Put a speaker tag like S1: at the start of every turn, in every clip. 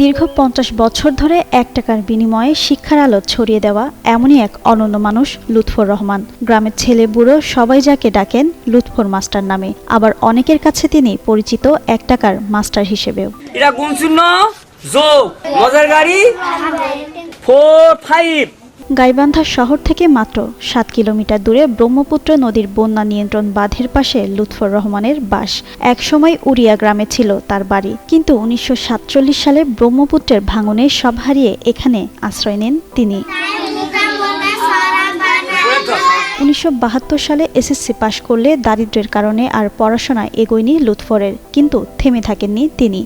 S1: দীর্ঘ ৫০ বছর ধরে ১ টাকার বিনিময়ে শিক্ষার আলো ছড়িয়ে দেওয়া এমনই এক অনন্য মানুষ লুৎফর রহমান। গ্রামের ছেলে বুড়ো সবাই যাকে ডাকেন লুৎফর মাস্টার নামে। আবার অনেকের কাছে তিনি পরিচিত ১ টাকার মাস্টার হিসেবেও।
S2: এটা কোন শূন্য যোগ মজার গাড়ি 4-5।
S1: গাইবান্ধা শহর থেকে মাত্র ৭ কিলোমিটার দূরে ব্রহ্মপুত্র নদীর বন্যা নিয়ন্ত্রণ বাঁধের পাশে লুৎফর রহমানের বাস। একসময় উড়িয়া গ্রামে ছিল তার বাড়ি, কিন্তু ১৯৪৭ সালে ব্রহ্মপুত্রের ভাঙনে সব হারিয়ে এখানে আশ্রয় নেন তিনি। ১৯৭২ সালে এসএসসি পাশ করলে দারিদ্র্যের কারণে আর পড়াশোনা এগোয়নি লুৎফরের, কিন্তু থেমে থাকেননি তিনি।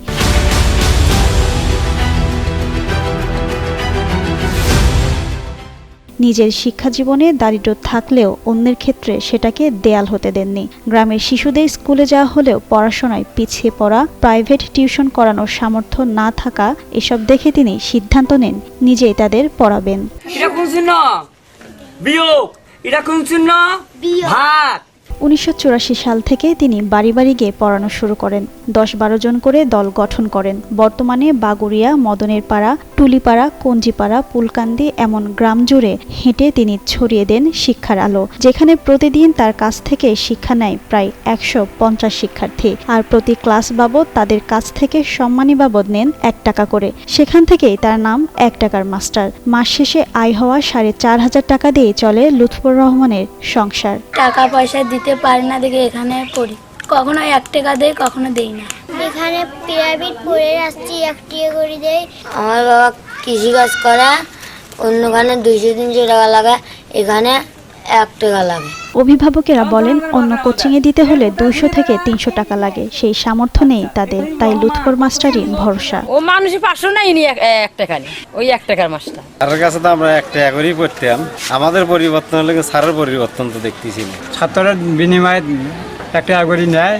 S1: নিজের শিক্ষা জীবনে দারিদ্র্য থাকলেও অন্যের ক্ষেত্রে সেটাকে দেয়াল হতে দেননি। গ্রামের শিশুদের স্কুলে যাওয়া হলেও পড়াশোনায় পিছিয়ে পড়া, প্রাইভেট টিউশন করানোর সামর্থ্য না থাকা, এসব দেখে তিনি সিদ্ধান্ত নেন নিজেই তাদের পড়াবেন। ১৯৮৪ সাল থেকে তিনি বাড়ি বাড়ি গিয়ে পড়ানো শুরু করেন। ১০-১২ জন করে দল গঠন করেন। বর্তমানে বাগুড়িয়া, মদনের পাড়া, টুলিপাড়া, কঞ্জিপাড়া, পুলকান্দি এমন গ্রাম জুড়ে হেঁটে তিনি ছড়িয়ে দেন শিক্ষার আলো, যেখানে প্রতিদিন তার কাছ থেকে শিক্ষা নেয় প্রায় ১৫০ শিক্ষার্থী। আর প্রতি ক্লাস বাবদ তাদের কাছ থেকে সম্মানী বাবদ নেন ১ টাকা করে। সেখান থেকেই তার নাম ১ টাকার মাস্টার। মাস শেষে আয় হওয়া ৪৫০০ টাকা দিয়ে চলে লুৎফর রহমানের সংসার।
S3: টাকা পয়সা দিতে পারি না দেখে এখানে পড়ি। কখনো ১ টাকা দেয়, কখনো দেই না।
S4: এখানে প্রাইভেট পড়ে আসছি, ১ টাকা করে দেয়।
S5: আমার বাবা কৃষিকাজ করে, অন্যখানে ২০০-৩০০ টাকা লাগে, এখানে ১ টাকা লাগে।
S1: অভিভাবকেরা বলেন অন্য কোচিংয়ে দিতে হলে ২০০ থেকে ৩০০ টাকা লাগে, সেই সামর্থ্য নেই তাদের। তাই লুৎফর মাস্টারই ভরসা।
S6: ও মানুষের ৫০০ নেয়নি ১ টাকা নেই, ওই ১ টাকার মাস্টার।
S7: স্যারের কাছে তো আমরা ১ টাকা করেই পড়তাম। আমাদের পরিবর্তন হলে স্যারের পরিবর্তন তো দেখতেছি না।
S8: ছাত্রের বিনিময়ে ১ টাকা করে নেয়,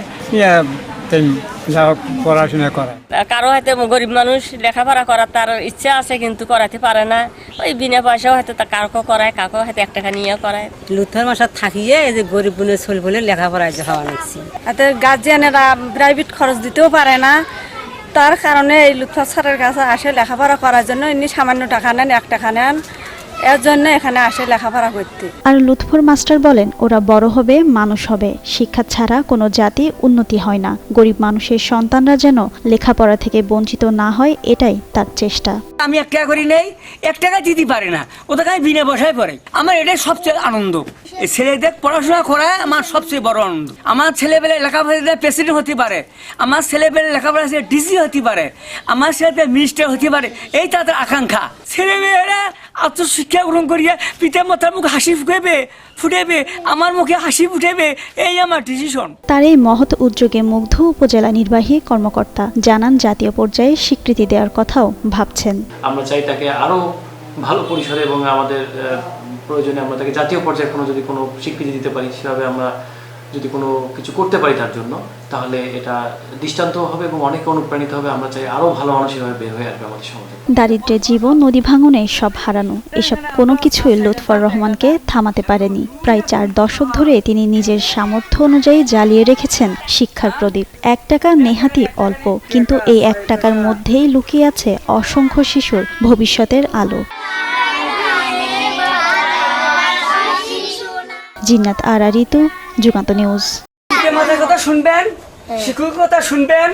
S8: যা হোক পড়াশোনা করায়।
S6: কারো হয়তো গরিব মানুষ লেখাপড়া করার তার ইচ্ছা আছে, কিন্তু করাতে পারে না। ওই বিনা পয়সাও হয়তো কাউকে করায়, কাউকে হয়তো ১ টাকা নিয়ে করায়।
S9: লুৎফর মাস্টার থাকিয়ে এই যে গরিব বোনের ছোল বলে লেখাপড়ায় যাওয়া নিচ্ছি।
S10: এতে গার্জিয়ানেরা প্রাইভেট খরচ দিতেও পারে না, তার কারণে এই লুৎফর স্যারের কাছে আসে লেখাপড়া করার জন্য। ইনি সামান্য টাকা নেন, ১ টাকা নেন, এর জন্য এখানে আসে লেখাপড়া করতে।
S1: আর লুৎফর মাস্টার বলেন ওরা বড় হবে, মানুষ হবে। শিক্ষা ছাড়া কোনো জাতি উন্নতি হয় না। গরিব মানুষের সন্তানরা যেন লেখাপড়া থেকে বঞ্চিত না হয়, এটাই তার চেষ্টা।
S2: আমি ১ টাকা করি নেই, ১ টাকা দিতে পারে না, ওদেরকে আমি বিনা পয়সায় পড়াই। আমার এটাই সবচেয়ে আনন্দ। এই ছেলেদের পড়াশোনা করায় আমার সবচেয়ে বড় আনন্দ। আমার ছেলেবেলে লেখাপড়া প্রেসিডেন্ট হতে পারে, আমার ছেলেবেলে লেখাপড়া ডিসি হতে পারে, আমার ছেলেদের মিনিস্টার হতে পারে, এই তাদের আকাঙ্ক্ষা। ছেলেমেয়েরা আত্মশিক্ষা গ্রহণ করিয়া পিতা মাতার মুখে হাসি ফুটেবে, আমার মুখে হাসি ফুটেবে, এই আমার ডিসিশন।
S1: তার এই মহৎ উদ্যোগে মুগ্ধ উপজেলা নির্বাহী কর্মকর্তা জানান জাতীয় পর্যায়ে স্বীকৃতি দেওয়ার কথাও ভাবছেন।
S11: আমরা চাই তাকে আরো ভালো পরিসরে এবং আমাদের প্রয়োজনে আমরা তাকে জাতীয় পর্যায়ে যদি কোনো স্বীকৃতি দিতে পারি, সেভাবে আমরা যদি কোনো কিছু করতে পারি তার জন্য, তাহলে এটা দৃষ্টান্ত হবে এবং অনেকে অনুপ্রাণিত হবে। আমরা চাই আরো ভালো মানুষ এভাবে বের হয়ে আসবে আমাদের সমাজে।
S1: দারিদ্র্যের জীবন, নদী ভাঙনে সব হারানো, এসব কোনো কিছুই লুৎফর রহমানকে থামাতে পারেনি। প্রায় ৪ দশক ধরে তিনি নিজের সামর্থ্য অনুযায়ী জ্বালিয়ে রেখেছেন শিক্ষার প্রদীপ। ১ টাকা নেহাতি অল্প, কিন্তু এই ১ টাকার মধ্যেই লুকিয়ে আছে অসংখ্য শিশুর ভবিষ্যতের আলো। জিন্নাত আরা ঋতু, যুগান্ত নিউজ।
S2: কথা শুনবেন, শিক্ষকের কথা শুনবেন।